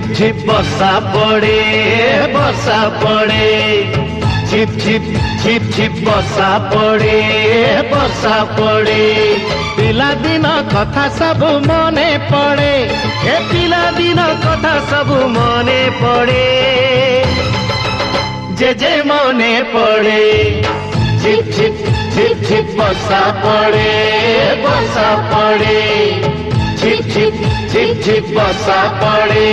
ঝিপ ঝিপ বর্ষা পড়ে ঝিপ ঝিপ ঝিপ ঝিপ বর্ষা পড়ে পিলাদিন কথা সবু মনে পড়ে এ পিলাদিন কথা সবু মনে পড়ে যে মনে পড়ে ঝিপ ঝিপ ঝিপ ঝিপ বর্ষা পড়ে ঝিপ ঝিপ ঝিপ ঝিপ বর্ষা পড়ে